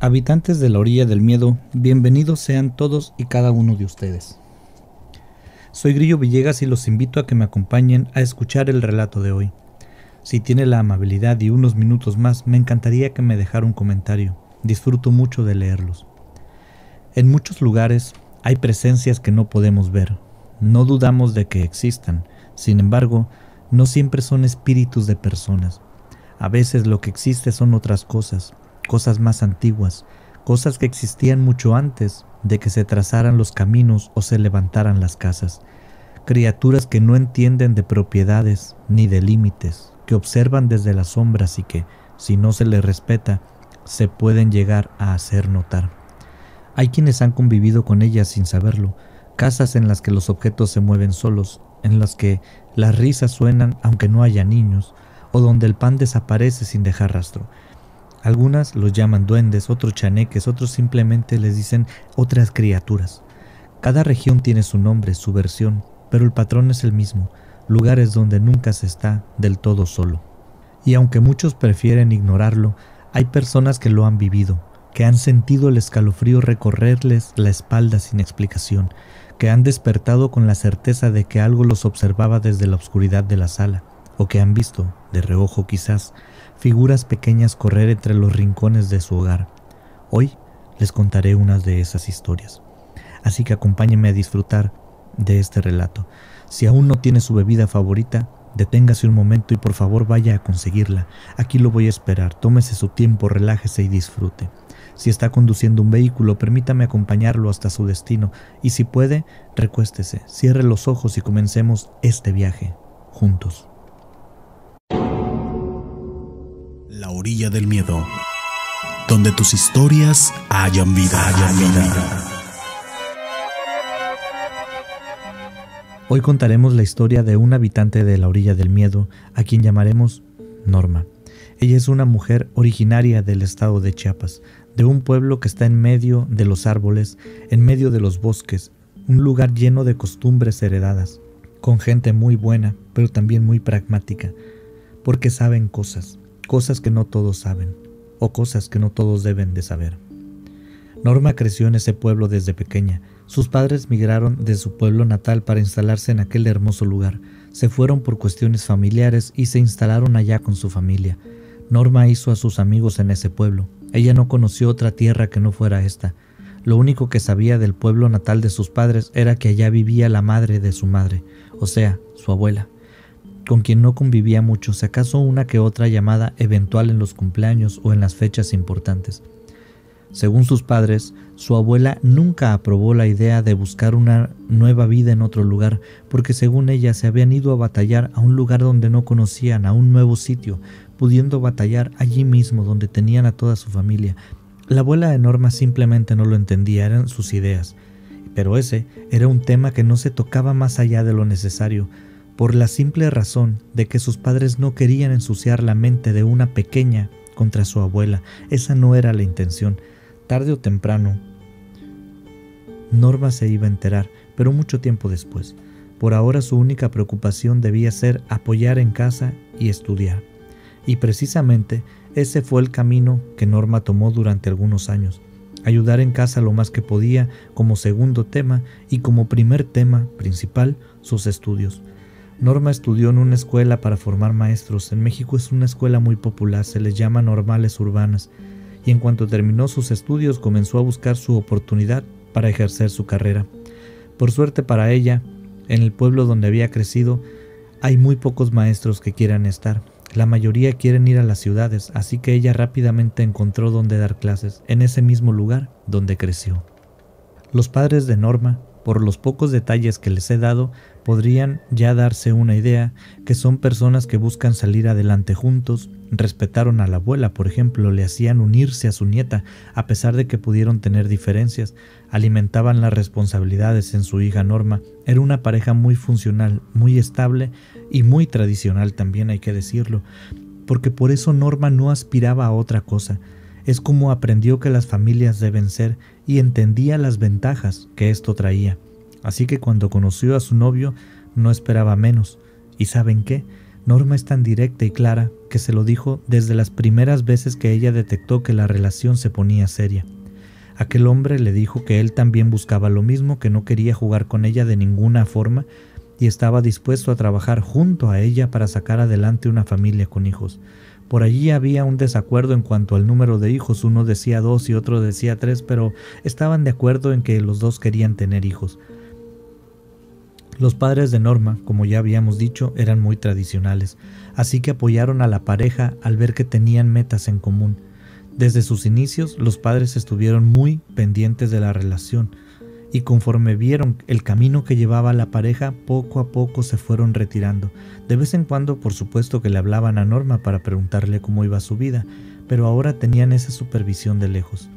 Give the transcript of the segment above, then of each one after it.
Habitantes de la orilla del miedo, bienvenidos sean todos y cada uno de ustedes. Soy Grillo Villegas y los invito a que me acompañen a escuchar el relato de hoy. Si tiene la amabilidad y unos minutos más, me encantaría que me dejara un comentario. Disfruto mucho de leerlos. En muchos lugares hay presencias que no podemos ver. No dudamos de que existan. Sin embargo, no siempre son espíritus de personas. A veces lo que existe son otras cosas. Cosas más antiguas, cosas que existían mucho antes de que se trazaran los caminos o se levantaran las casas, criaturas que no entienden de propiedades ni de límites, que observan desde las sombras y que, si no se les respeta, se pueden llegar a hacer notar. Hay quienes han convivido con ellas sin saberlo, casas en las que los objetos se mueven solos, en las que las risas suenan aunque no haya niños, o donde el pan desaparece sin dejar rastro. Algunas los llaman duendes, otros chaneques, otros simplemente les dicen otras criaturas. Cada región tiene su nombre, su versión, pero el patrón es el mismo, lugares donde nunca se está del todo solo. Y aunque muchos prefieren ignorarlo, hay personas que lo han vivido, que han sentido el escalofrío recorrerles la espalda sin explicación, que han despertado con la certeza de que algo los observaba desde la oscuridad de la sala, o que han visto, de reojo quizás, figuras pequeñas correr entre los rincones de su hogar. Hoy les contaré unas de esas historias. Así que acompáñenme a disfrutar de este relato. Si aún no tiene su bebida favorita, deténgase un momento y por favor vaya a conseguirla. Aquí lo voy a esperar. Tómese su tiempo, relájese y disfrute. Si está conduciendo un vehículo, permítame acompañarlo hasta su destino. Y si puede, recuéstese, cierre los ojos y comencemos este viaje juntos. La orilla del miedo, donde tus historias hayan vida. Hoy contaremos la historia de un habitante de la orilla del miedo, a quien llamaremos Norma. Ella es una mujer originaria del estado de Chiapas, de un pueblo que está en medio de los árboles, en medio de los bosques, un lugar lleno de costumbres heredadas, con gente muy buena, pero también muy pragmática, porque saben cosas que no todos saben, o cosas que no todos deben de saber. Norma creció en ese pueblo desde pequeña. Sus padres migraron de su pueblo natal para instalarse en aquel hermoso lugar. Se fueron por cuestiones familiares y se instalaron allá con su familia. Norma hizo a sus amigos en ese pueblo. Ella no conoció otra tierra que no fuera esta. Lo único que sabía del pueblo natal de sus padres era que allá vivía la madre de su madre, o sea, su abuela, con quien no convivía mucho, si acaso una que otra llamada eventual en los cumpleaños o en las fechas importantes. Según sus padres, su abuela nunca aprobó la idea de buscar una nueva vida en otro lugar, porque según ella se habían ido a batallar a un lugar donde no conocían, a un nuevo sitio, pudiendo batallar allí mismo donde tenían a toda su familia. La abuela de Norma simplemente no lo entendía, eran sus ideas, pero ese era un tema que no se tocaba más allá de lo necesario, por la simple razón de que sus padres no querían ensuciar la mente de una pequeña contra su abuela. Esa no era la intención. Tarde o temprano, Norma se iba a enterar, pero mucho tiempo después. Por ahora su única preocupación debía ser apoyar en casa y estudiar. Y precisamente ese fue el camino que Norma tomó durante algunos años. Ayudar en casa lo más que podía como segundo tema y como primer tema principal, sus estudios. Norma estudió en una escuela para formar maestros. En México es una escuela muy popular, se les llama normales urbanas, y en cuanto terminó sus estudios comenzó a buscar su oportunidad para ejercer su carrera. Por suerte para ella, en el pueblo donde había crecido, hay muy pocos maestros que quieran estar. La mayoría quieren ir a las ciudades, así que ella rápidamente encontró dónde dar clases, en ese mismo lugar donde creció. Los padres de Norma, por los pocos detalles que les he dado, podrían ya darse una idea que son personas que buscan salir adelante juntos. Respetaron a la abuela, por ejemplo, le hacían unirse a su nieta, a pesar de que pudieron tener diferencias, alimentaban las responsabilidades en su hija Norma. Era una pareja muy funcional, muy estable y muy tradicional también, hay que decirlo, porque por eso Norma no aspiraba a otra cosa. Es como aprendió que las familias deben ser y entendía las ventajas que esto traía. así que cuando conoció a su novio no esperaba menos. ¿Y saben qué? Norma es tan directa y clara que se lo dijo desde las primeras veces que ella detectó que la relación se ponía seria. Aquel hombre le dijo que él también buscaba lo mismo, que no quería jugar con ella de ninguna forma y estaba dispuesto a trabajar junto a ella para sacar adelante una familia con hijos. Por allí había un desacuerdo en cuanto al número de hijos, uno decía 2 y otro decía 3, pero estaban de acuerdo en que los dos querían tener hijos. Los padres de Norma, como ya habíamos dicho, eran muy tradicionales, así que apoyaron a la pareja al ver que tenían metas en común. Desde sus inicios, los padres estuvieron muy pendientes de la relación, y conforme vieron el camino que llevaba la pareja, poco a poco se fueron retirando. De vez en cuando, por supuesto que le hablaban a Norma para preguntarle cómo iba su vida, pero ahora tenían esa supervisión de lejos.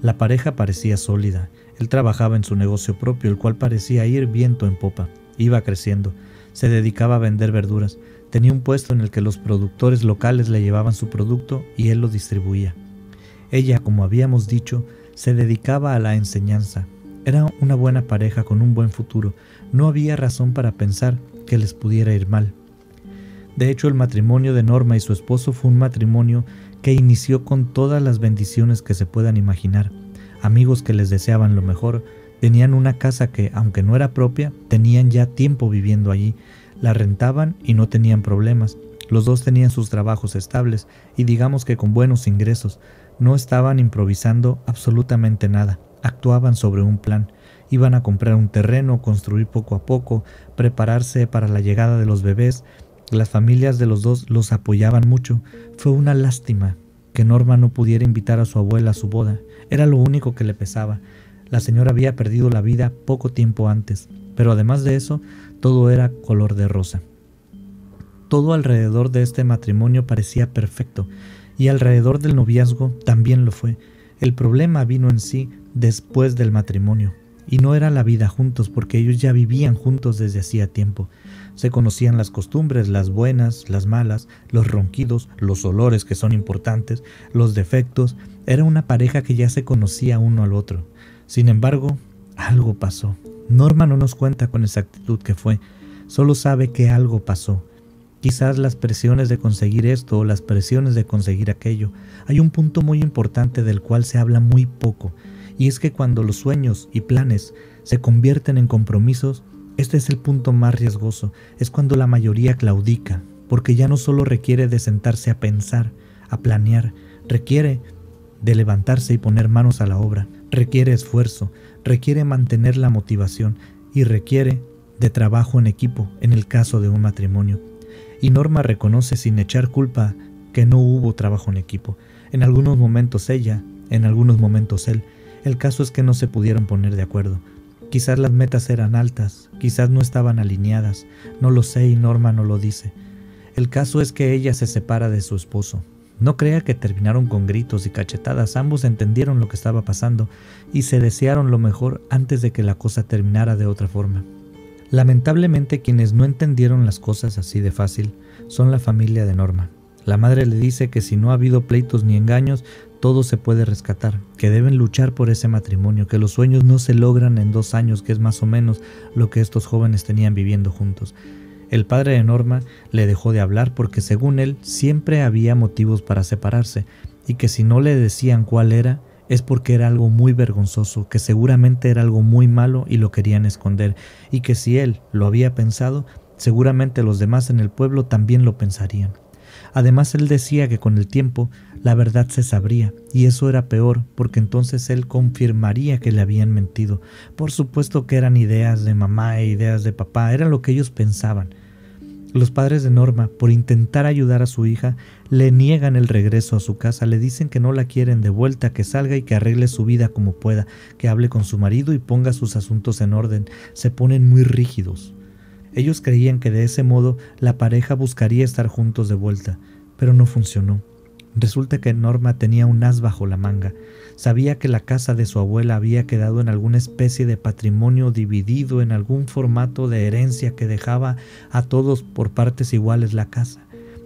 La pareja parecía sólida. Él trabajaba en su negocio propio, el cual parecía ir viento en popa. Iba creciendo. Se dedicaba a vender verduras. Tenía un puesto en el que los productores locales le llevaban su producto y él lo distribuía. Ella, como habíamos dicho, se dedicaba a la enseñanza. Era una buena pareja con un buen futuro. No había razón para pensar que les pudiera ir mal. De hecho, el matrimonio de Norma y su esposo fue un matrimonio que inició con todas las bendiciones que se puedan imaginar. Amigos que les deseaban lo mejor, tenían una casa que, aunque no era propia, tenían ya tiempo viviendo allí. La rentaban y no tenían problemas. Los dos tenían sus trabajos estables y digamos que con buenos ingresos. No estaban improvisando absolutamente nada. Actuaban sobre un plan. Iban a comprar un terreno, construir poco a poco, prepararse para la llegada de los bebés. Las familias de los dos los apoyaban mucho. Fue una lástima que Norma no pudiera invitar a su abuela a su boda. Era lo único que le pesaba. La señora había perdido la vida poco tiempo antes, pero además de eso, todo era color de rosa. Todo alrededor de este matrimonio parecía perfecto, y alrededor del noviazgo también lo fue. El problema vino en sí después del matrimonio, y no era la vida juntos, porque ellos ya vivían juntos desde hacía tiempo. Se conocían las costumbres, las buenas, las malas, los ronquidos, los olores que son importantes, los defectos. Era una pareja que ya se conocía uno al otro. Sin embargo, algo pasó. Norma no nos cuenta con exactitud qué fue, solo sabe que algo pasó. Quizás las presiones de conseguir esto o las presiones de conseguir aquello. Hay un punto muy importante del cual se habla muy poco, y es que cuando los sueños y planes se convierten en compromisos, este es el punto más riesgoso. Es cuando la mayoría claudica, porque ya no solo requiere de sentarse a pensar, a planear, requiere de levantarse y poner manos a la obra, requiere esfuerzo, requiere mantener la motivación y requiere de trabajo en equipo en el caso de un matrimonio. Y Norma reconoce sin echar culpa que no hubo trabajo en equipo. En algunos momentos ella, en algunos momentos él. El caso es que no se pudieron poner de acuerdo. Quizás las metas eran altas, quizás no estaban alineadas, no lo sé y Norma no lo dice. El caso es que ella se separa de su esposo. No crea que terminaron con gritos y cachetadas, ambos entendieron lo que estaba pasando y se desearon lo mejor antes de que la cosa terminara de otra forma. Lamentablemente quienes no entendieron las cosas así de fácil son la familia de Norma. La madre le dice que si no ha habido pleitos ni engaños, todo se puede rescatar, que deben luchar por ese matrimonio, que los sueños no se logran en 2 años, que es más o menos lo que estos jóvenes tenían viviendo juntos. El padre de Norma le dejó de hablar porque según él siempre había motivos para separarse y que si no le decían cuál era, es porque era algo muy vergonzoso, que seguramente era algo muy malo y lo querían esconder, y que si él lo había pensado, seguramente los demás en el pueblo también lo pensarían. Además él decía que con el tiempo la verdad se sabría, y eso era peor, porque entonces él confirmaría que le habían mentido. Por supuesto que eran ideas de mamá e ideas de papá, era lo que ellos pensaban. Los padres de Norma, por intentar ayudar a su hija, le niegan el regreso a su casa, le dicen que no la quieren de vuelta, que salga y que arregle su vida como pueda, que hable con su marido y ponga sus asuntos en orden. Se ponen muy rígidos. Ellos creían que de ese modo la pareja buscaría estar juntos de vuelta, pero no funcionó. Resulta que Norma tenía un as bajo la manga. Sabía que la casa de su abuela había quedado en alguna especie de patrimonio dividido en algún formato de herencia que dejaba a todos por partes iguales la casa.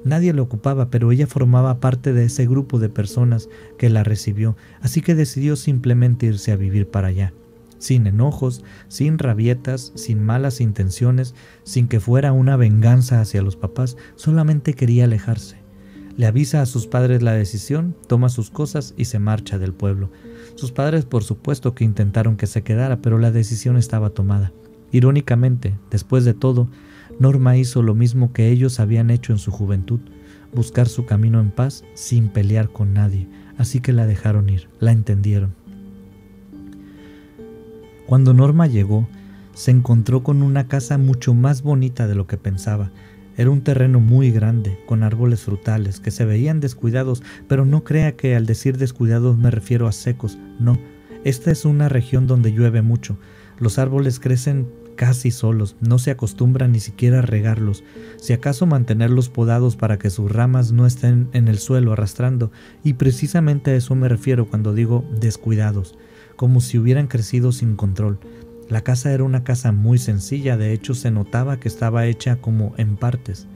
Nadie la ocupaba, pero ella formaba parte de ese grupo de personas que la recibió, así que decidió simplemente irse a vivir para allá. sin enojos, sin rabietas, sin malas intenciones, sin que fuera una venganza hacia los papás, solamente quería alejarse. Le avisa a sus padres la decisión, toma sus cosas y se marcha del pueblo. Sus padres por supuesto que intentaron que se quedara, pero la decisión estaba tomada. Irónicamente, después de todo, Norma hizo lo mismo que ellos habían hecho en su juventud, buscar su camino en paz sin pelear con nadie, así que la dejaron ir, la entendieron. Cuando Norma llegó, se encontró con una casa mucho más bonita de lo que pensaba. Era un terreno muy grande, con árboles frutales, que se veían descuidados, pero no crea que al decir descuidados me refiero a secos, no. Esta es una región donde llueve mucho. Los árboles crecen casi solos, no se acostumbran ni siquiera a regarlos, si acaso mantenerlos podados para que sus ramas no estén en el suelo arrastrando, y precisamente a eso me refiero cuando digo descuidados, como si hubieran crecido sin control. La casa era una casa muy sencilla, de hecho se notaba que estaba hecha como en partes,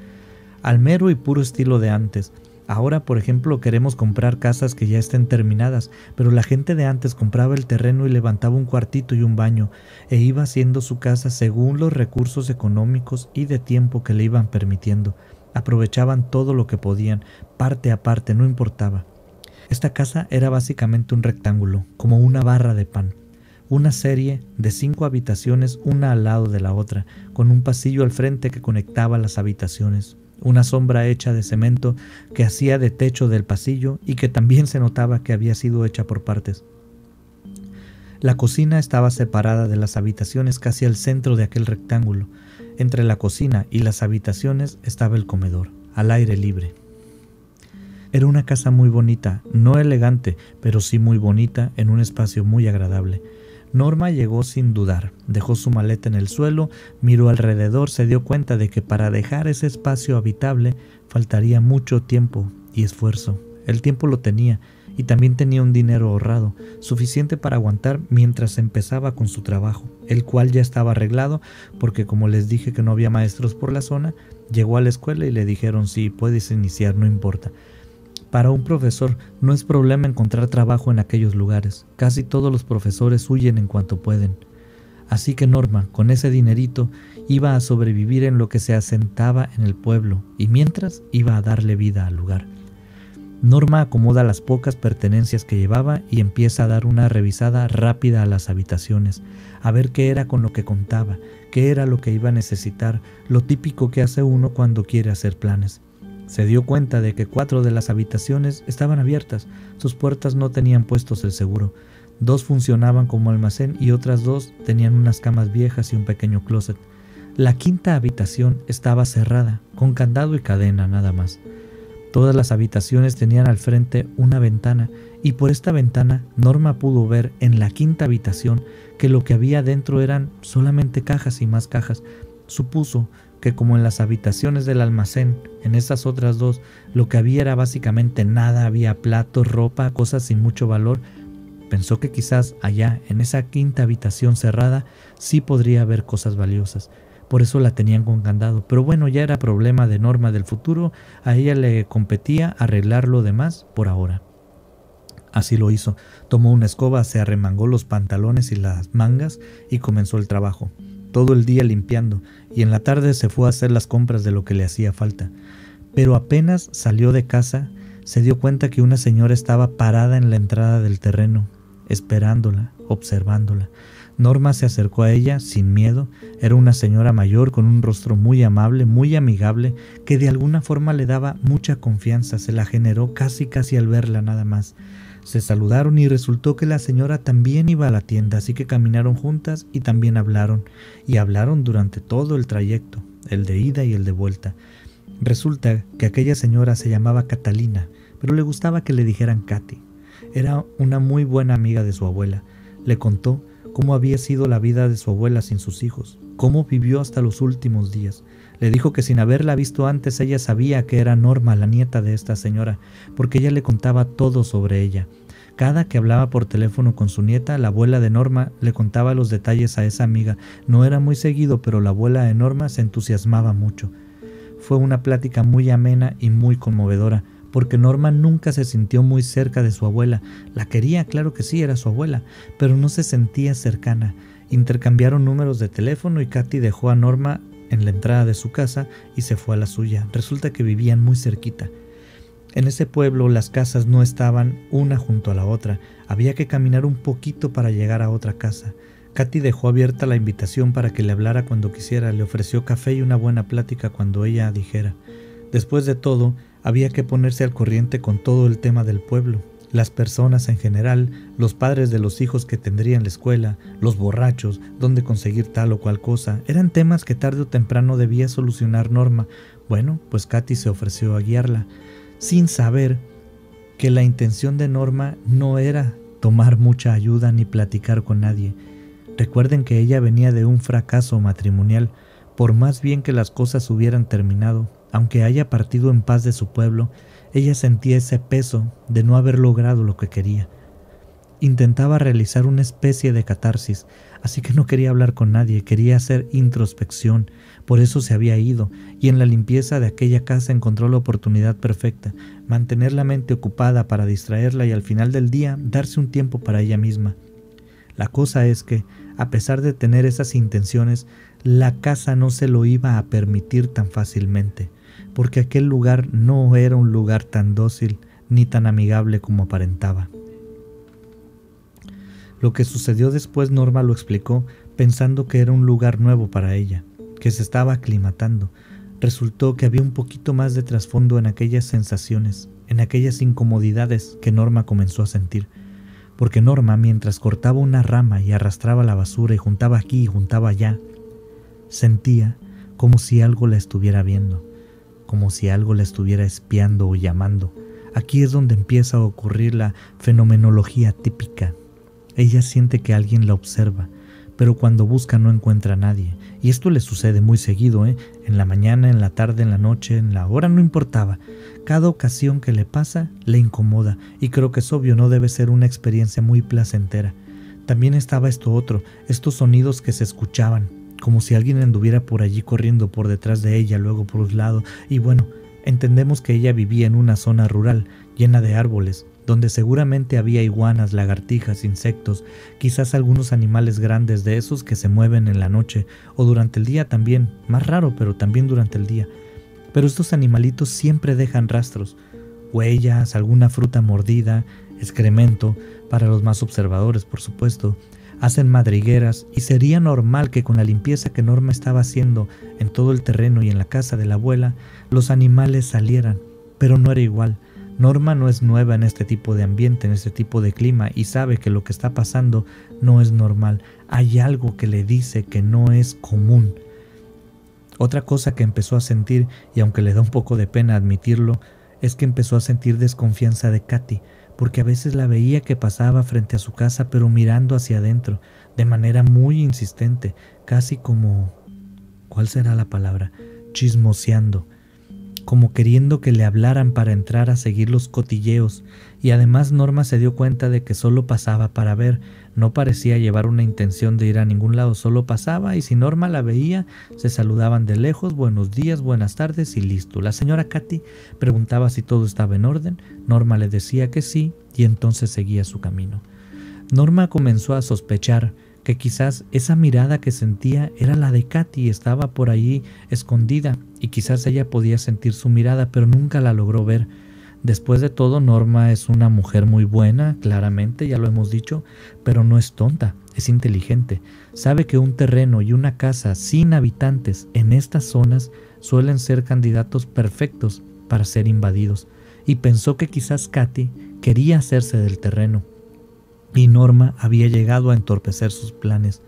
al mero y puro estilo de antes. Ahora, por ejemplo, queremos comprar casas que ya estén terminadas, pero la gente de antes compraba el terreno y levantaba un cuartito y un baño, e iba haciendo su casa según los recursos económicos y de tiempo que le iban permitiendo. Aprovechaban todo lo que podían, parte a parte, no importaba. Esta casa era básicamente un rectángulo, como una barra de pan. Una serie de 5 habitaciones, una al lado de la otra, con un pasillo al frente que conectaba las habitaciones. Una sombra hecha de cemento que hacía de techo del pasillo y que también se notaba que había sido hecha por partes. La cocina estaba separada de las habitaciones casi al centro de aquel rectángulo. Entre la cocina y las habitaciones estaba el comedor, al aire libre. Era una casa muy bonita, no elegante, pero sí muy bonita, en un espacio muy agradable. Norma llegó sin dudar, dejó su maleta en el suelo, miró alrededor, se dio cuenta de que para dejar ese espacio habitable faltaría mucho tiempo y esfuerzo. El tiempo lo tenía y también tenía un dinero ahorrado, suficiente para aguantar mientras empezaba con su trabajo, el cual ya estaba arreglado porque, como les dije que no había maestros por la zona, llegó a la escuela y le dijeron sí, puedes iniciar, no importa. Para un profesor no es problema encontrar trabajo en aquellos lugares. Casi todos los profesores huyen en cuanto pueden. Así que Norma, con ese dinerito, iba a sobrevivir en lo que se asentaba en el pueblo y mientras iba a darle vida al lugar. Norma acomoda las pocas pertenencias que llevaba y empieza a dar una revisada rápida a las habitaciones, a ver qué era con lo que contaba, qué era lo que iba a necesitar, lo típico que hace uno cuando quiere hacer planes. Se dio cuenta de que 4 de las habitaciones estaban abiertas, sus puertas no tenían puestos el seguro, 2 funcionaban como almacén y otras 2 tenían unas camas viejas y un pequeño closet. La 5ª habitación estaba cerrada, con candado y cadena nada más. Todas las habitaciones tenían al frente una ventana y por esta ventana Norma pudo ver en la 5ª habitación que lo que había dentro eran solamente cajas y más cajas. Supuso que como en las habitaciones del almacén, en estas otras 2, lo que había era básicamente nada, había platos, ropa, cosas sin mucho valor. Pensó que quizás allá, en esa 5ª habitación cerrada, sí podría haber cosas valiosas. Por eso la tenían con candado. Pero bueno, ya era problema de Norma del futuro, a ella le competía arreglar lo demás por ahora. Así lo hizo. Tomó una escoba, se arremangó los pantalones y las mangas y comenzó el trabajo. Todo el día limpiando, y en la tarde se fue a hacer las compras de lo que le hacía falta. Pero apenas salió de casa, se dio cuenta que una señora estaba parada en la entrada del terreno, esperándola, observándola. Norma se acercó a ella sin miedo. Era una señora mayor con un rostro muy amable, muy amigable, que de alguna forma le daba mucha confianza, se la generó casi al verla nada más. Se saludaron y resultó que la señora también iba a la tienda, así que caminaron juntas y también hablaron. Y hablaron durante todo el trayecto, el de ida y el de vuelta. Resulta que aquella señora se llamaba Catalina, pero le gustaba que le dijeran Katy. Era una muy buena amiga de su abuela. Le contó cómo había sido la vida de su abuela sin sus hijos, cómo vivió hasta los últimos días. Le dijo que sin haberla visto antes ella sabía que era Norma, la nieta de esta señora, porque ella le contaba todo sobre ella. Cada que hablaba por teléfono con su nieta, la abuela de Norma le contaba los detalles a esa amiga. No era muy seguido, pero la abuela de Norma se entusiasmaba mucho. Fue una plática muy amena y muy conmovedora, porque Norma nunca se sintió muy cerca de su abuela. La quería, claro que sí, era su abuela, pero no se sentía cercana. Intercambiaron números de teléfono y Katy dejó a Norma en la entrada de su casa y se fue a la suya. Resulta que vivían muy cerquita. En ese pueblo las casas no estaban una junto a la otra, había que caminar un poquito para llegar a otra casa. Katy dejó abierta la invitación para que le hablara cuando quisiera, le ofreció café y una buena plática cuando ella dijera. Después de todo, había que ponerse al corriente con todo el tema del pueblo, las personas en general, los padres de los hijos que tendrían la escuela, los borrachos, dónde conseguir tal o cual cosa, eran temas que tarde o temprano debía solucionar Norma. Bueno, pues Katy se ofreció a guiarla, sin saber que la intención de Norma no era tomar mucha ayuda ni platicar con nadie. Recuerden que ella venía de un fracaso matrimonial, por más bien que las cosas hubieran terminado, aunque haya partido en paz de su pueblo, ella sentía ese peso de no haber logrado lo que quería. Intentaba realizar una especie de catarsis, así que no quería hablar con nadie, quería hacer introspección, por eso se había ido, y en la limpieza de aquella casa encontró la oportunidad perfecta, mantener la mente ocupada para distraerla y al final del día darse un tiempo para ella misma. La cosa es que, a pesar de tener esas intenciones, la casa no se lo iba a permitir tan fácilmente, porque aquel lugar no era un lugar tan dócil ni tan amigable como aparentaba. Lo que sucedió después Norma lo explicó pensando que era un lugar nuevo para ella, que se estaba aclimatando. Resultó que había un poquito más de trasfondo en aquellas sensaciones, en aquellas incomodidades que Norma comenzó a sentir. Porque Norma, mientras cortaba una rama y arrastraba la basura y juntaba aquí y juntaba allá, sentía como si algo la estuviera viendo, como si algo la estuviera espiando o llamando. Aquí es donde empieza a ocurrir la fenomenología típica. Ella siente que alguien la observa, pero cuando busca no encuentra a nadie. Y esto le sucede muy seguido, En la mañana, en la tarde, en la noche, en la hora, no importaba. Cada ocasión que le pasa, le incomoda, y creo que es obvio, no debe ser una experiencia muy placentera. También estaba esto otro, estos sonidos que se escuchaban, como si alguien anduviera por allí corriendo por detrás de ella, luego por un lado, y bueno, entendemos que ella vivía en una zona rural, llena de árboles, donde seguramente había iguanas, lagartijas, insectos, quizás algunos animales grandes de esos que se mueven en la noche o durante el día también, más raro, pero también durante el día. Pero estos animalitos siempre dejan rastros, huellas, alguna fruta mordida, excremento, para los más observadores, por supuesto. Hacen madrigueras y sería normal que con la limpieza que Norma estaba haciendo en todo el terreno y en la casa de la abuela, los animales salieran, pero no era igual. Norma no es nueva en este tipo de ambiente, en este tipo de clima, y sabe que lo que está pasando no es normal. Hay algo que le dice que no es común. Otra cosa que empezó a sentir, y aunque le da un poco de pena admitirlo, es que empezó a sentir desconfianza de Katy, porque a veces la veía que pasaba frente a su casa pero mirando hacia adentro, de manera muy insistente, casi como, ¿cuál será la palabra? Chismoseando, como queriendo que le hablaran para entrar a seguir los cotilleos, y además Norma se dio cuenta de que solo pasaba para ver, no parecía llevar una intención de ir a ningún lado, solo pasaba y si Norma la veía, se saludaban de lejos, buenos días, buenas tardes y listo. La señora Katy preguntaba si todo estaba en orden, Norma le decía que sí y entonces seguía su camino. Norma comenzó a sospechar que quizás esa mirada que sentía era la de Katy, estaba por allí escondida y quizás ella podía sentir su mirada, pero nunca la logró ver. Después de todo, Norma es una mujer muy buena, claramente, ya lo hemos dicho, pero no es tonta, es inteligente. Sabe que un terreno y una casa sin habitantes en estas zonas suelen ser candidatos perfectos para ser invadidos, y pensó que quizás Katy quería hacerse del terreno, y Norma había llegado a entorpecer sus planes,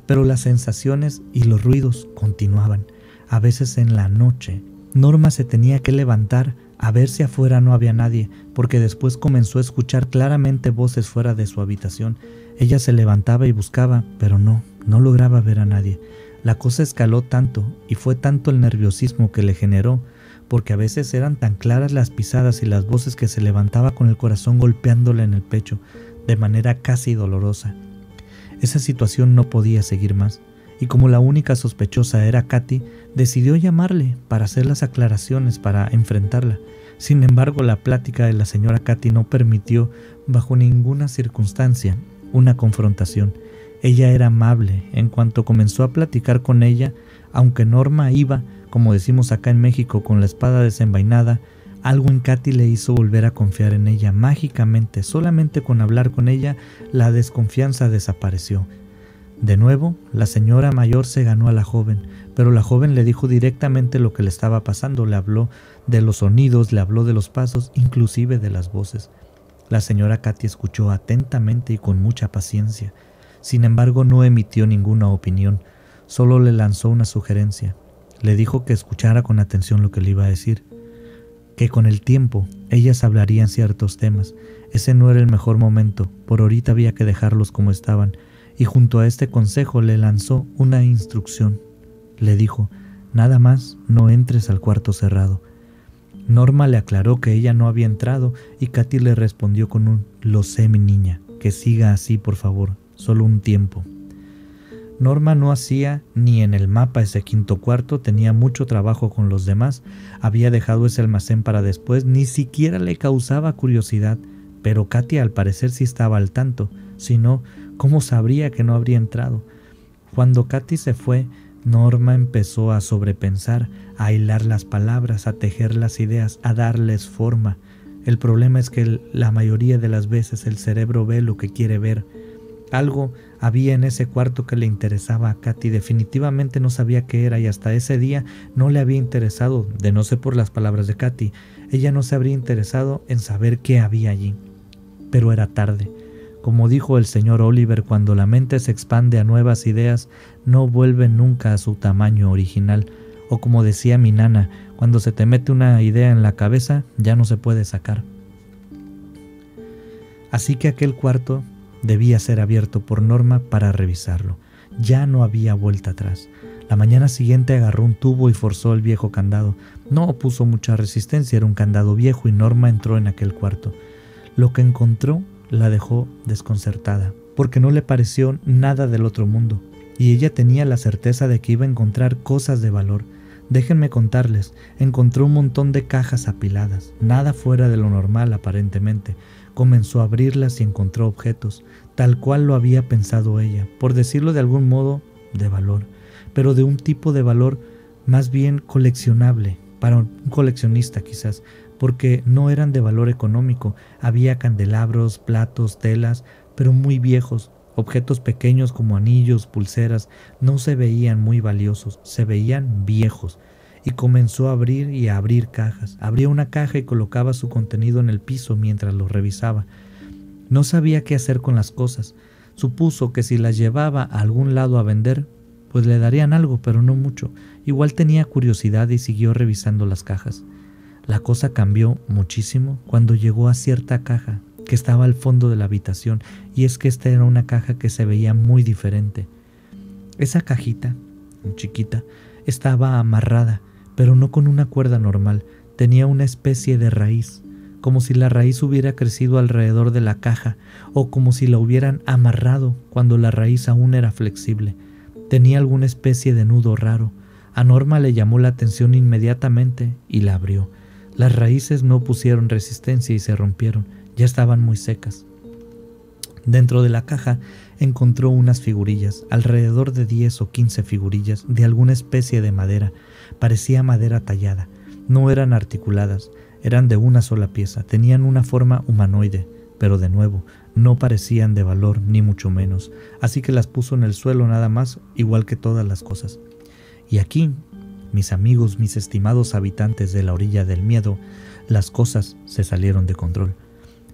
pero las sensaciones y los ruidos continuaban. A veces en la noche, Norma se tenía que levantar a ver si afuera no había nadie, porque después comenzó a escuchar claramente voces fuera de su habitación. Ella se levantaba y buscaba, pero no lograba ver a nadie. La cosa escaló tanto y fue tanto el nerviosismo que le generó, porque a veces eran tan claras las pisadas y las voces que se levantaba con el corazón golpeándole en el pecho, de manera casi dolorosa. Esa situación no podía seguir más, y como la única sospechosa era Katy, decidió llamarle para hacer las aclaraciones, para enfrentarla. Sin embargo, la plática de la señora Katy no permitió, bajo ninguna circunstancia, una confrontación. Ella era amable. En cuanto comenzó a platicar con ella, aunque Norma iba, como decimos acá en México, con la espada desenvainada, algo en Katy le hizo volver a confiar en ella mágicamente. Solamente con hablar con ella, la desconfianza desapareció. De nuevo, la señora mayor se ganó a la joven, pero la joven le dijo directamente lo que le estaba pasando. Le habló de los sonidos, le habló de los pasos, inclusive de las voces. La señora Katy escuchó atentamente y con mucha paciencia. Sin embargo, no emitió ninguna opinión, solo le lanzó una sugerencia. Le dijo que escuchara con atención lo que le iba a decir, que con el tiempo ellas hablarían ciertos temas. Ese no era el mejor momento, por ahorita había que dejarlos como estaban, y junto a este consejo le lanzó una instrucción. Le dijo: nada más no entres al cuarto cerrado. Norma le aclaró que ella no había entrado y Katy le respondió con un: lo sé, mi niña, que siga así por favor, solo un tiempo. Norma no hacía ni en el mapa ese quinto cuarto, tenía mucho trabajo con los demás, había dejado ese almacén para después, ni siquiera le causaba curiosidad, pero Katy al parecer sí estaba al tanto, si no, ¿cómo sabría que no habría entrado? Cuando Katy se fue, Norma empezó a sobrepensar, a hilar las palabras, a tejer las ideas, a darles forma. El problema es que la mayoría de las veces el cerebro ve lo que quiere ver. Algo había en ese cuarto que le interesaba a Katy, definitivamente no sabía qué era y hasta ese día no le había interesado, de no ser por las palabras de Katy, ella no se habría interesado en saber qué había allí. Pero era tarde. Como dijo el señor Oliver, cuando la mente se expande a nuevas ideas, no vuelve nunca a su tamaño original. O como decía mi nana, cuando se te mete una idea en la cabeza, ya no se puede sacar. Así que aquel cuarto debía ser abierto por Norma para revisarlo. Ya no había vuelta atrás. La mañana siguiente agarró un tubo y forzó el viejo candado. No opuso mucha resistencia, era un candado viejo y Norma entró en aquel cuarto. Lo que encontró la dejó desconcertada, porque no le pareció nada del otro mundo, y ella tenía la certeza de que iba a encontrar cosas de valor. Déjenme contarles, encontró un montón de cajas apiladas, nada fuera de lo normal aparentemente. Comenzó a abrirlas y encontró objetos, tal cual lo había pensado ella, por decirlo de algún modo, de valor, pero de un tipo de valor más bien coleccionable, para un coleccionista quizás, porque no eran de valor económico. Había candelabros, platos, telas, pero muy viejos. Objetos pequeños como anillos, pulseras, no se veían muy valiosos, se veían viejos. Y comenzó a abrir y a abrir cajas. Abría una caja y colocaba su contenido en el piso mientras lo revisaba. No sabía qué hacer con las cosas. Supuso que si las llevaba a algún lado a vender, pues le darían algo, pero no mucho. Igual tenía curiosidad y siguió revisando las cajas. La cosa cambió muchísimo cuando llegó a cierta caja que estaba al fondo de la habitación, y es que esta era una caja que se veía muy diferente. Esa cajita, chiquita, estaba amarrada, pero no con una cuerda normal, tenía una especie de raíz, como si la raíz hubiera crecido alrededor de la caja, o como si la hubieran amarrado cuando la raíz aún era flexible. Tenía alguna especie de nudo raro. A Norma le llamó la atención inmediatamente y la abrió. Las raíces no pusieron resistencia y se rompieron, ya estaban muy secas. Dentro de la caja encontró unas figurillas, alrededor de 10 o 15 figurillas de alguna especie de madera. Parecía madera tallada, no eran articuladas, eran de una sola pieza, tenían una forma humanoide, pero de nuevo, no parecían de valor ni mucho menos, así que las puso en el suelo nada más, igual que todas las cosas. Y aquí, mis amigos, mis estimados habitantes de la orilla del miedo, las cosas se salieron de control.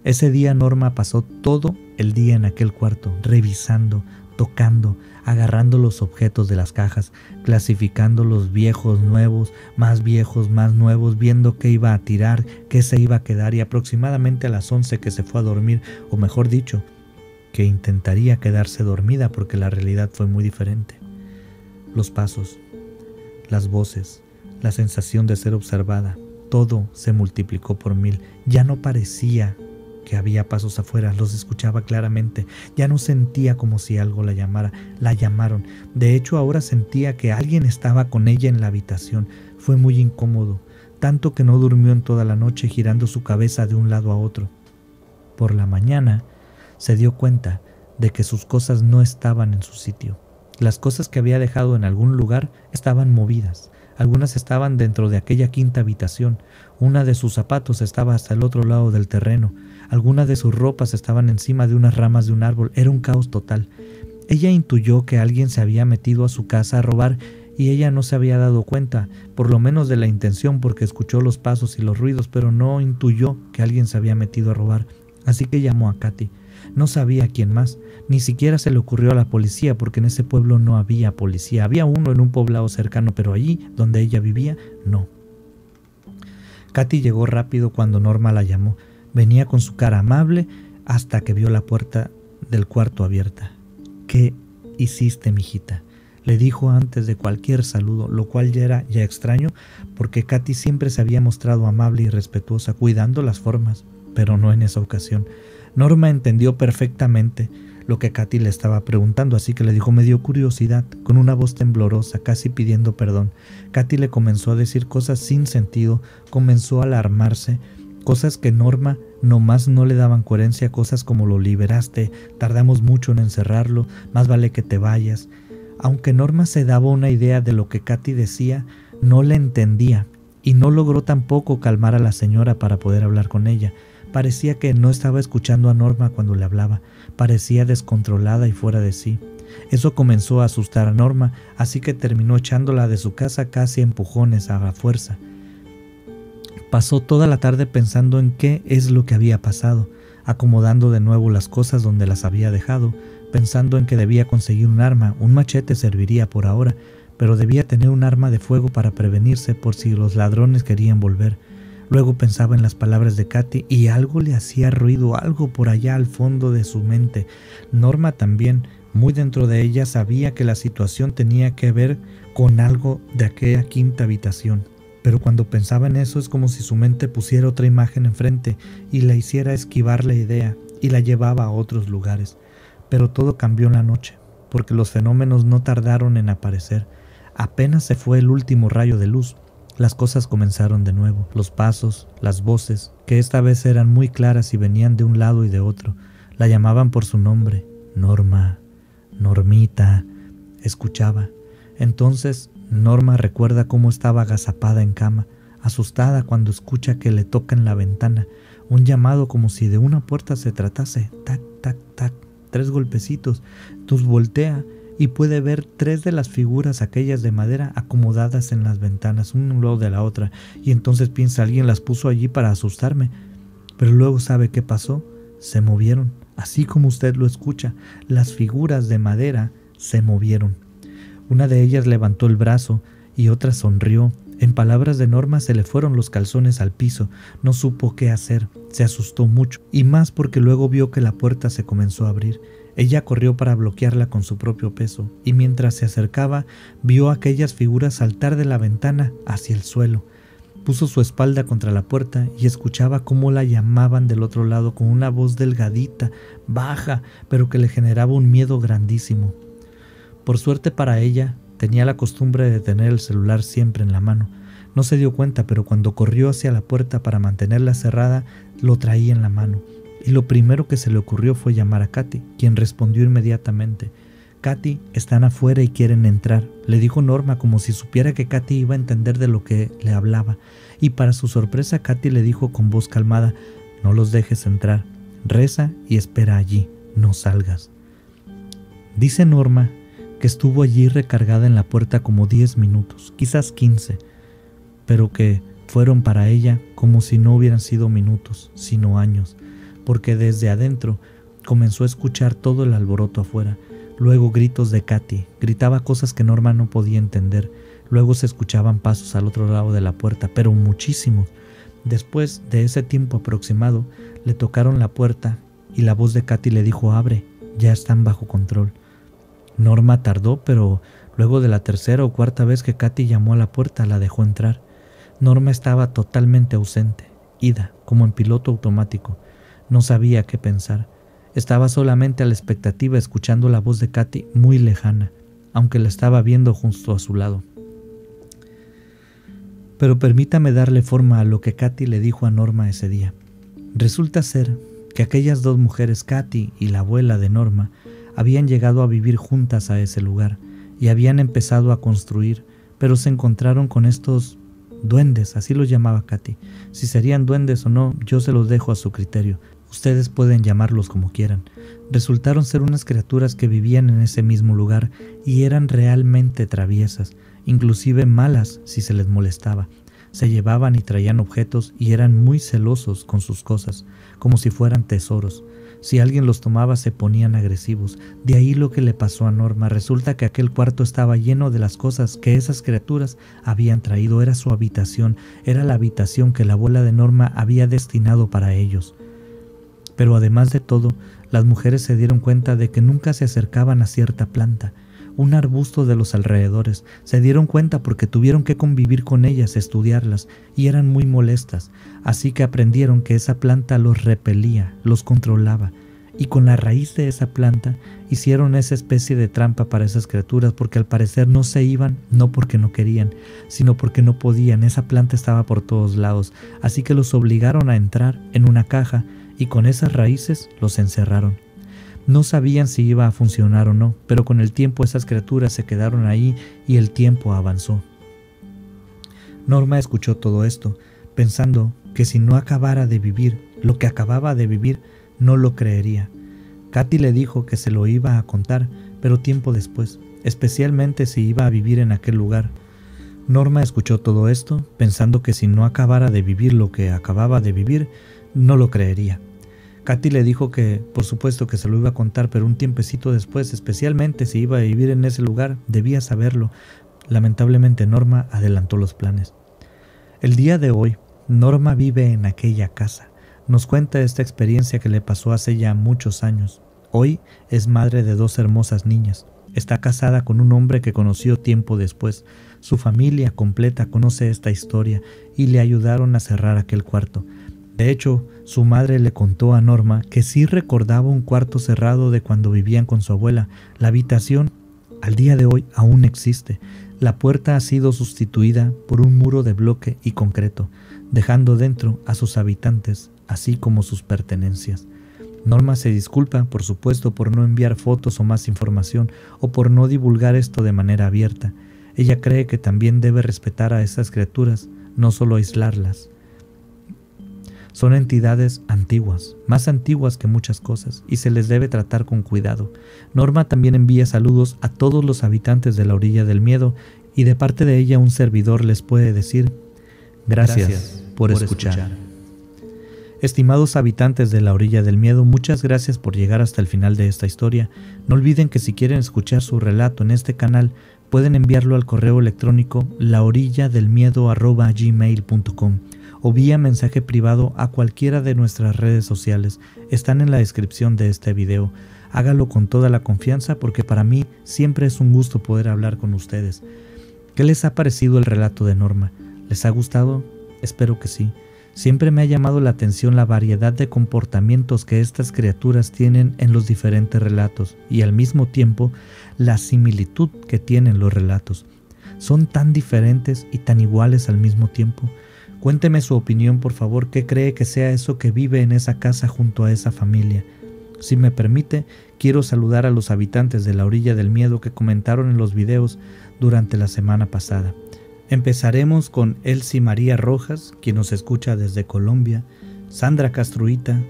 Ese día Norma pasó todo el día en aquel cuarto, revisando, tocando, agarrando los objetos de las cajas, clasificando los viejos, nuevos, más nuevos, viendo qué iba a tirar, qué se iba a quedar, y aproximadamente a las 11 que se fue a dormir, o mejor dicho, que intentaría quedarse dormida porque la realidad fue muy diferente. Los pasos, las voces, la sensación de ser observada, todo se multiplicó por 1000. Ya no parecía que había pasos afuera, los escuchaba claramente. Ya no sentía como si algo la llamara, la llamaron. De hecho, ahora sentía que alguien estaba con ella en la habitación. Fue muy incómodo. tanto que no durmió en toda la noche girando su cabeza de un lado a otro. Por la mañana se dio cuenta de que sus cosas no estaban en su sitio. Las cosas que había dejado en algún lugar estaban movidas. Algunas estaban dentro de aquella quinta habitación. Una de sus zapatos estaba hasta el otro lado del terreno. Algunas de sus ropas estaban encima de unas ramas de un árbol. Era un caos total. Ella intuyó que alguien se había metido a su casa a robar y ella no se había dado cuenta, por lo menos de la intención, porque escuchó los pasos y los ruidos, pero no intuyó que alguien se había metido a robar. Así que llamó a Katy. No sabía a quién más, ni siquiera se le ocurrió a la policía, porque en ese pueblo no había policía. Había uno en un poblado cercano, pero allí, donde ella vivía, no. Katy llegó rápido cuando Norma la llamó. Venía con su cara amable hasta que vio la puerta del cuarto abierta. «¿Qué hiciste, mijita?», le dijo antes de cualquier saludo, lo cual ya era extraño, porque Katy siempre se había mostrado amable y respetuosa, cuidando las formas, pero no en esa ocasión. Norma entendió perfectamente lo que Katy le estaba preguntando, así que le dijo: «Me dio curiosidad», con una voz temblorosa, casi pidiendo perdón. Katy le comenzó a decir cosas sin sentido, comenzó a alarmarse, cosas que Norma nomás no le daban coherencia, cosas como: «Lo liberaste, tardamos mucho en encerrarlo, más vale que te vayas». Aunque Norma se daba una idea de lo que Katy decía, no le entendía y no logró tampoco calmar a la señora para poder hablar con ella. Parecía que no estaba escuchando a Norma cuando le hablaba, parecía descontrolada y fuera de sí. Eso comenzó a asustar a Norma, así que terminó echándola de su casa casi a empujones, a la fuerza. Pasó toda la tarde pensando en qué es lo que había pasado, acomodando de nuevo las cosas donde las había dejado, pensando en que debía conseguir un arma. Un machete serviría por ahora, pero debía tener un arma de fuego para prevenirse por si los ladrones querían volver. Luego pensaba en las palabras de Katy y algo le hacía ruido, algo por allá al fondo de su mente. Norma también, muy dentro de ella, sabía que la situación tenía que ver con algo de aquella quinta habitación. Pero cuando pensaba en eso es como si su mente pusiera otra imagen enfrente y la hiciera esquivar la idea y la llevaba a otros lugares. Pero todo cambió en la noche, porque los fenómenos no tardaron en aparecer. Apenas se fue el último rayo de luz, las cosas comenzaron de nuevo. Los pasos, las voces, que esta vez eran muy claras y venían de un lado y de otro, la llamaban por su nombre: «Norma, Normita». Escuchaba. Entonces Norma recuerda cómo estaba agazapada en cama, asustada cuando escucha que le tocan la ventana, un llamado como si de una puerta se tratase. Tac, tac, tac. 3 golpecitos. Entonces voltea y puede ver 3 de las figuras aquellas de madera acomodadas en las ventanas, una al lado de la otra, y entonces piensa: alguien las puso allí para asustarme. Pero luego sabe qué pasó. Se movieron, así como usted lo escucha. Las figuras de madera se movieron. Una de ellas levantó el brazo y otra sonrió. En palabras de Norma, se le fueron los calzones al piso. No supo qué hacer, se asustó mucho, y más porque luego vio que la puerta se comenzó a abrir. Ella corrió para bloquearla con su propio peso, y mientras se acercaba, vio a aquellas figuras saltar de la ventana hacia el suelo. Puso su espalda contra la puerta y escuchaba cómo la llamaban del otro lado con una voz delgadita, baja, pero que le generaba un miedo grandísimo. Por suerte para ella, tenía la costumbre de tener el celular siempre en la mano. No se dio cuenta, pero cuando corrió hacia la puerta para mantenerla cerrada, lo traía en la mano. Y lo primero que se le ocurrió fue llamar a Katy, quien respondió inmediatamente. «Katy, están afuera y quieren entrar», le dijo Norma, como si supiera que Katy iba a entender de lo que le hablaba. Y para su sorpresa, Katy le dijo con voz calmada: «No los dejes entrar, reza y espera allí, no salgas». Dice Norma que estuvo allí recargada en la puerta como 10 minutos, quizás 15, pero que fueron para ella como si no hubieran sido minutos, sino años, porque desde adentro comenzó a escuchar todo el alboroto afuera. Luego gritos de Katy, gritaba cosas que Norma no podía entender. Luego se escuchaban pasos al otro lado de la puerta, pero muchísimos. Después de ese tiempo aproximado, le tocaron la puerta y la voz de Katy le dijo: «Abre, ya están bajo control». Norma tardó, pero luego de la tercera o cuarta vez que Katy llamó a la puerta, la dejó entrar. Norma estaba totalmente ausente, ida, como en piloto automático. No sabía qué pensar. Estaba solamente a la expectativa, escuchando la voz de Katy muy lejana, aunque la estaba viendo justo a su lado. Pero permítame darle forma a lo que Katy le dijo a Norma ese día. Resulta ser que aquellas dos mujeres, Katy y la abuela de Norma, habían llegado a vivir juntas a ese lugar y habían empezado a construir, pero se encontraron con estos duendes, así los llamaba Katy. Si serían duendes o no, yo se los dejo a su criterio. Ustedes pueden llamarlos como quieran. Resultaron ser unas criaturas que vivían en ese mismo lugar y eran realmente traviesas, inclusive malas si se les molestaba. Se llevaban y traían objetos y eran muy celosos con sus cosas, como si fueran tesoros. Si alguien los tomaba se ponían agresivos. De ahí lo que le pasó a Norma. Resulta que aquel cuarto estaba lleno de las cosas que esas criaturas habían traído. Era su habitación, era la habitación que la abuela de Norma había destinado para ellos. Pero además de todo, las mujeres se dieron cuenta de que nunca se acercaban a cierta planta, un arbusto de los alrededores. Se dieron cuenta porque tuvieron que convivir con ellas, estudiarlas, y eran muy molestas, así que aprendieron que esa planta los repelía, los controlaba, y con la raíz de esa planta hicieron esa especie de trampa para esas criaturas, porque al parecer no se iban, no porque no querían, sino porque no podían. Esa planta estaba por todos lados, así que los obligaron a entrar en una caja y con esas raíces los encerraron. No sabían si iba a funcionar o no, pero con el tiempo esas criaturas se quedaron ahí y el tiempo avanzó. Norma escuchó todo esto, pensando que si no acabara de vivir lo que acababa de vivir, no lo creería. Katy le dijo que se lo iba a contar, pero tiempo después, especialmente si iba a vivir en aquel lugar. Norma escuchó todo esto, pensando que si no acabara de vivir lo que acababa de vivir, no lo creería. Katy le dijo que, por supuesto que se lo iba a contar, pero un tiempecito después, especialmente si iba a vivir en ese lugar, debía saberlo. Lamentablemente Norma adelantó los planes. El día de hoy, Norma vive en aquella casa. Nos cuenta esta experiencia que le pasó hace ya muchos años. Hoy es madre de 2 hermosas niñas. Está casada con un hombre que conoció tiempo después. Su familia completa conoce esta historia y le ayudaron a cerrar aquel cuarto. De hecho, su madre le contó a Norma que sí recordaba un cuarto cerrado de cuando vivían con su abuela. La habitación, al día de hoy, aún existe. La puerta ha sido sustituida por un muro de bloque y concreto, dejando dentro a sus habitantes, así como sus pertenencias. Norma se disculpa, por supuesto, por no enviar fotos o más información, o por no divulgar esto de manera abierta. Ella cree que también debe respetar a esas criaturas, no solo aislarlas. Son entidades antiguas, más antiguas que muchas cosas, y se les debe tratar con cuidado. Norma también envía saludos a todos los habitantes de la Orilla del Miedo, y de parte de ella un servidor les puede decir gracias por escuchar. Estimados habitantes de la Orilla del Miedo, muchas gracias por llegar hasta el final de esta historia. No olviden que si quieren escuchar su relato en este canal, pueden enviarlo al correo electrónico laorilladelmiedo@gmail.com o vía mensaje privado a cualquiera de nuestras redes sociales. Están en la descripción de este video. Hágalo con toda la confianza porque para mí siempre es un gusto poder hablar con ustedes. ¿Qué les ha parecido el relato de Norma? ¿Les ha gustado? Espero que sí. Siempre me ha llamado la atención la variedad de comportamientos que estas criaturas tienen en los diferentes relatos y al mismo tiempo la similitud que tienen los relatos. Son tan diferentes y tan iguales al mismo tiempo. Cuénteme su opinión, por favor. ¿Qué cree que sea eso que vive en esa casa junto a esa familia? Si me permite, quiero saludar a los habitantes de la Orilla del Miedo que comentaron en los videos durante la semana pasada. Empezaremos con Elsie María Rojas, quien nos escucha desde Colombia, Sandra Castruita,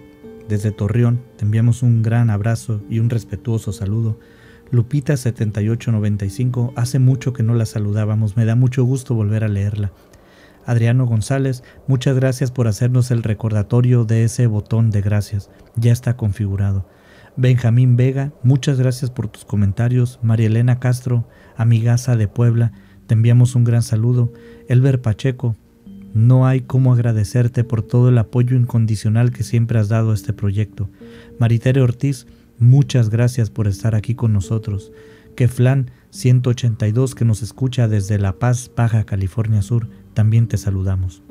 desde Torreón, te enviamos un gran abrazo y un respetuoso saludo. Lupita 7895, hace mucho que no la saludábamos, me da mucho gusto volver a leerla. Adriano González, muchas gracias por hacernos el recordatorio de ese botón de gracias, ya está configurado. Benjamín Vega, muchas gracias por tus comentarios. María Elena Castro, amigaza de Puebla, te enviamos un gran saludo. Elber Pacheco, no hay cómo agradecerte por todo el apoyo incondicional que siempre has dado a este proyecto. Maritere Ortiz, muchas gracias por estar aquí con nosotros. Keflan 182, que nos escucha desde La Paz, Baja California Sur, también te saludamos.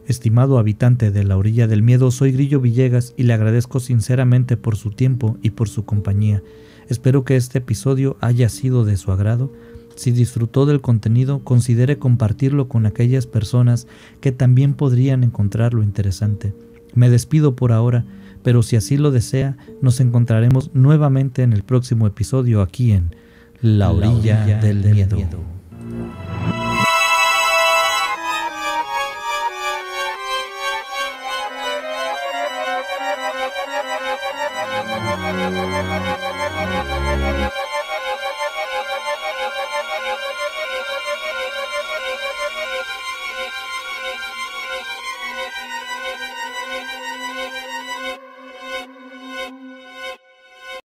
Estimado habitante de la Orilla del Miedo, soy Grillo Villegas y le agradezco sinceramente por su tiempo y por su compañía. Espero que este episodio haya sido de su agrado. Si disfrutó del contenido, considere compartirlo con aquellas personas que también podrían encontrarlo interesante. Me despido por ahora, pero si así lo desea, nos encontraremos nuevamente en el próximo episodio aquí en La Orilla del Miedo.